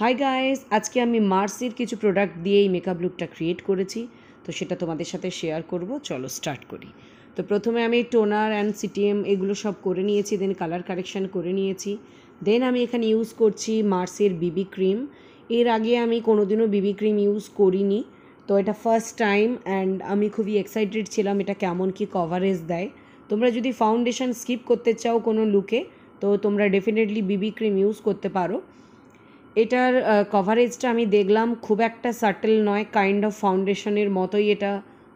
Hi guys, আজকে আমি মার্সের কিছু প্রোডাক্ট দিয়ে এই মেকআপ লুকটা ক্রিয়েট করেছি। তো সেটা তোমাদের সাথে শেয়ার করব। চলো স্টার্ট করি। তো প্রথমে আমি টোনার অ্যান্ড সিটিএম এগুলো সব করে নিয়েছি, দেন কালার কারেকশান করে নিয়েছি। দেন আমি এখানে ইউজ করছি মার্সের বিবি ক্রিম। এর আগে আমি কোনোদিনও বিবি ক্রিম ইউজ করিনি, তো এটা ফার্স্ট টাইম অ্যান্ড আমি খুবই এক্সাইটেড ছিলাম এটা কেমন কি কভারেজ দেয়। তোমরা যদি ফাউন্ডেশন স্কিপ করতে চাও কোনো লুকে, তো তোমরা ডেফিনেটলি বিবি ক্রিম ইউজ করতে পারো। এটার কভারেজটা আমি দেখলাম খুব একটা সাটেল নয়, কাইন্ড অফ ফাউন্ডেশনের মতোই এটা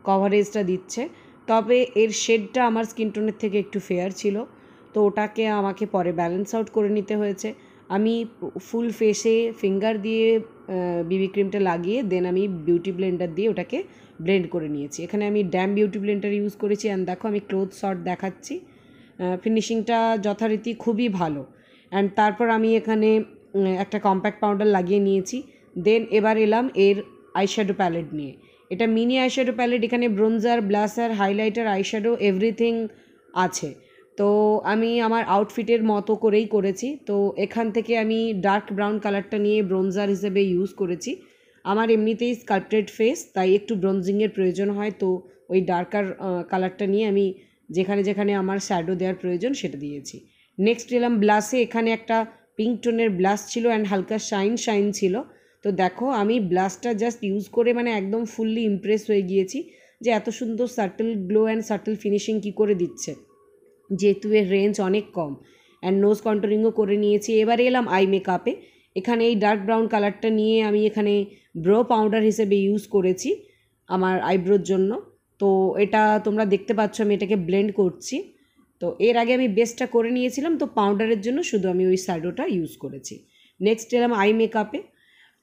কভারেজটা দিচ্ছে। তবে এর শেডটা আমার স্কিন টোনের থেকে একটু ফেয়ার ছিল, তো ওটাকে আমাকে পরে ব্যালেন্স আউট করে নিতে হয়েছে। আমি ফুল ফেসে ফিঙ্গার দিয়ে বিবি ক্রিমটা লাগিয়ে দেন আমি বিউটি ব্লেন্ডার দিয়ে ওটাকে ব্লেন্ড করে নিয়েছি। এখানে আমি ড্যাম বিউটি ব্লেন্ডার ইউজ করেছি অ্যান্ড দেখো আমি ক্লোজ শট দেখাচ্ছি। ফিনিশিংটা যথারীতি খুবই ভালো। অ্যান্ড তারপর আমি এখানে একটা কম্প্যাক্ট পাউডার লাগিয়ে নিয়েছি। দেন এবার এলাম এর আইশ্যাডো প্যালেট নিয়ে। এটা মিনি আইশ্যাডো প্যালেট, এখানে bronzer, blusher, highlighter, eyeshadow everything আছে। তো আমি আমার আউটফিটের মতো করেই করেছি। তো এখান থেকে আমি ডার্ক ব্রাউন কালারটা নিয়ে ব্রোঞ্জার হিসেবে ইউজ করেছি। আমার এমনিতেই স্কাল্পটেড ফেস, তাই একটু ব্রোঞ্জিংয়ের প্রয়োজন হয়, তো ওই ডার্কার কালারটা নিয়ে আমি যেখানে যেখানে আমার শ্যাডো দেওয়ার প্রয়োজন সেটা দিয়েছি। নেক্সট এলাম ব্লাসে। এখানে একটা পিঙ্ক টোনের ব্লাশ ছিল অ্যান্ড হালকা শাইন ছিল। তো দেখো আমি ব্লাশটা জাস্ট ইউজ করে মানে একদম ফুললি ইমপ্রেস হয়ে গিয়েছি যে এত সুন্দর subtle glow and subtle finishing কী করে দিচ্ছে, যেহেতু এর রেঞ্জ অনেক কম। অ্যান্ড নোজ কন্ট্রোলিংও করে নিয়েছি। এবারে এলাম আই মেকআপে। এখানে এই ডার্ক ব্রাউন কালারটা নিয়ে আমি এখানে ব্রো পাউডার হিসেবে ইউজ করেছি আমার আইব্রোর জন্য। তো এটা তোমরা দেখতে পাচ্ছ আমি এটাকে ব্লেন্ড করছি। তো এর আগে আমি বেসটা করে নিয়েছিলাম, তো পাউডারের জন্য শুধু আমি ওই শ্যাডোটা ইউজ করেছি। নেক্সট এলাম আই মেকআপে।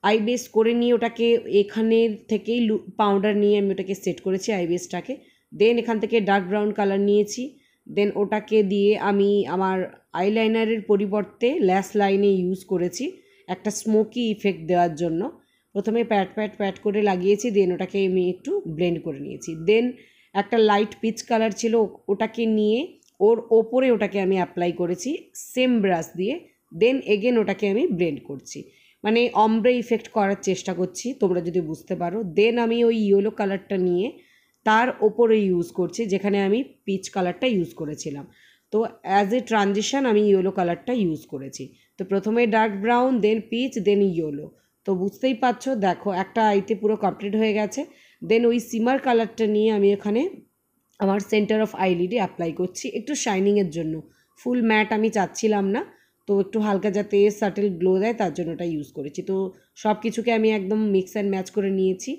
আই বেস করে নিয়ে ওটাকে এখানের থেকেই পাউডার নিয়ে আমি ওটাকে সেট করেছি আই বেসটাকে। দেন এখান থেকে ডার্ক ব্রাউন কালার নিয়েছি। দেন ওটাকে দিয়ে আমি আমার আইলাইনারের পরিবর্তে ল্যাশ লাইনে ইউজ করেছি একটা স্মোকি ইফেক্ট দেওয়ার জন্য। প্রথমে প্যাট করে লাগিয়েছি, দেন ওটাকে আমি একটু ব্লেন্ড করে নিয়েছি। দেন একটা লাইট পিচ কালার ছিল, ওটাকে নিয়ে ওর ওপরে ওটাকে আমি অ্যাপ্লাই করেছি সেম ব্রাশ দিয়ে। দেন এগেন ওটাকে আমি ব্লেন্ড করছি, মানে অমব্রে ইফেক্ট করার চেষ্টা করছি, তোমরা যদি বুঝতে পারো। দেন আমি ওই ইয়েলো কালারটা নিয়ে তার ওপরে ইউজ করছি যেখানে আমি পিচ কালারটা ইউজ করেছিলাম। তো অ্যাজ এ ট্রানজিশন আমি ইয়েলো কালারটা ইউজ করেছি। তো প্রথমে ডার্ক ব্রাউন, দেন পিচ, দেন ইয়েলো। তো বুঝতেই পারছো, দেখো একটা আইতে পুরো কমপ্লিট হয়ে গেছে। দেন ওই সিমার কালারটা নিয়ে আমি এখানে আমার সেন্টার অফ আইলিডে অ্যাপ্লাই করছি একটু শাইনিংয়ের জন্য। ফুল ম্যাট আমি চাচ্ছিলাম না, তো একটু হালকা যাতে সাটেল গ্লো দেয় তার জন্য ওটা ইউজ করেছি। তো সব কিছুকে আমি একদম মিক্স অ্যান্ড ম্যাচ করে নিয়েছি।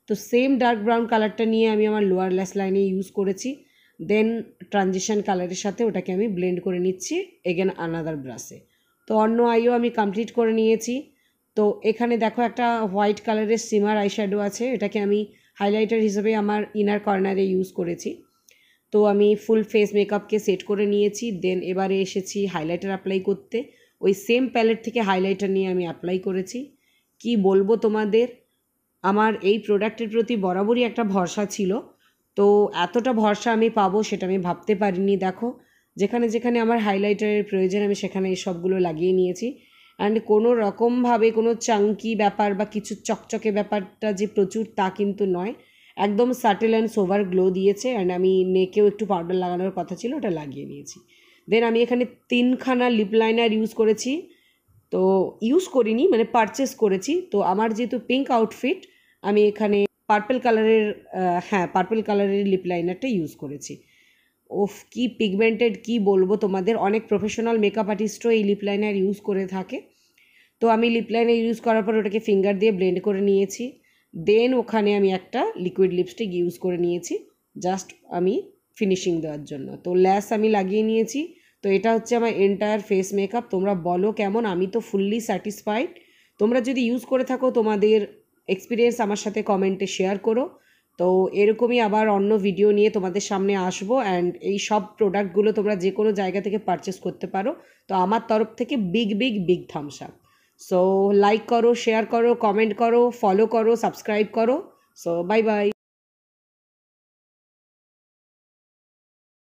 তো সেম ডার্ক ব্রাউন কালারটা নিয়ে আমি আমার লোয়ার ল্যাশ লাইনে ইউজ করেছি। দেন ট্রানজিশন কালারের সাথে ওটাকে আমি ব্লেন্ড করে নিচ্ছি এগেন আনাদার ব্রাশে। তো অন্য আইও আমি কমপ্লিট করে নিয়েছি। তো এখানে দেখো একটা হোয়াইট কালারের সিমার আইশ্যাডো আছে, এটাকে আমি হাইলাইটার হিসেবে আমার ইনার কর্নারে ইউজ করেছি। তো আমি ফুল ফেস মেকআপকে সেট করে নিয়েছি। দেন এবারে এসেছি হাইলাইটার অ্যাপ্লাই করতে। ওই সেম প্যালেট থেকে হাইলাইটার নিয়ে আমি অ্যাপ্লাই করেছি। কি বলবো তোমাদের, আমার এই প্রোডাক্টের প্রতি বরাবরই একটা ভরসা ছিল, তো এতটা ভরসা আমি পাবো সেটা আমি ভাবতে পারিনি। দেখো যেখানে যেখানে আমার হাইলাইটারের প্রয়োজন আমি সেখানে এই সবগুলো লাগিয়ে নিয়েছি। অ্যান্ড কোনো রকমভাবে কোনো চাঙ্কি ব্যাপার বা কিছু চকচকে ব্যাপারটা যে প্রচুর তা কিন্তু নয়, একদম সাটেল অ্যান্ড সোভার গ্লো দিয়েছে। অ্যান্ড আমি নেকেও একটু পাউডার লাগানোর কথা ছিল, ওটা লাগিয়ে নিয়েছি। দেন আমি এখানে 3খানা লিপ লাইনার ইউজ করেছি। তো ইউজ করিনি, মানে পারচেস করেছি। তো আমার যেহেতু পিঙ্ক আউটফিট, আমি এখানে পার্পল কালারের পার্পল কালারের লিপ লাইনারটা ইউজ করেছি। ওফ কি পিগমেন্টেড, কি বলবো তোমাদের, অনেক প্রফেশনাল মেকআপ আর্টিস্টও এই লিপ লাইনার ইউজ করে থাকে। তো আমি লিপ লাইনার ইউজ করার পর ওটাকে ফিঙ্গার দিয়ে ব্লেন্ড করে নিয়েছি। দেন ওখানে আমি একটা লিকুইড লিপস্টিক ইউজ করে নিয়েছি জাস্ট আমি ফিনিশিং দেওয়ার জন্য। তো ল্যাশ আমি লাগিয়ে নিয়েছি। তো এটা হচ্ছে আমার এন্টায়ার ফেস মেকআপ। তোমরা বলো কেমন, আমি তো ফুললি স্যাটিসফাইড। তোমরা যদি ইউজ করে থাকো তোমাদের এক্সপিরিয়েন্স আমার সাথে কমেন্টে শেয়ার করো। তো এরকমই আবার অন্য ভিডিও নিয়ে তোমাদের সামনে আসবো। অ্যান্ড এই সব প্রোডাক্টগুলো তোমরা যে কোনো জায়গা থেকে পারচেস করতে পারো। তো আমার তরফ থেকে big Thums up. So like করো, শেয়ার করো, কমেন্ট করো, ফলো করো, সাবস্ক্রাইব করো। So bye bye.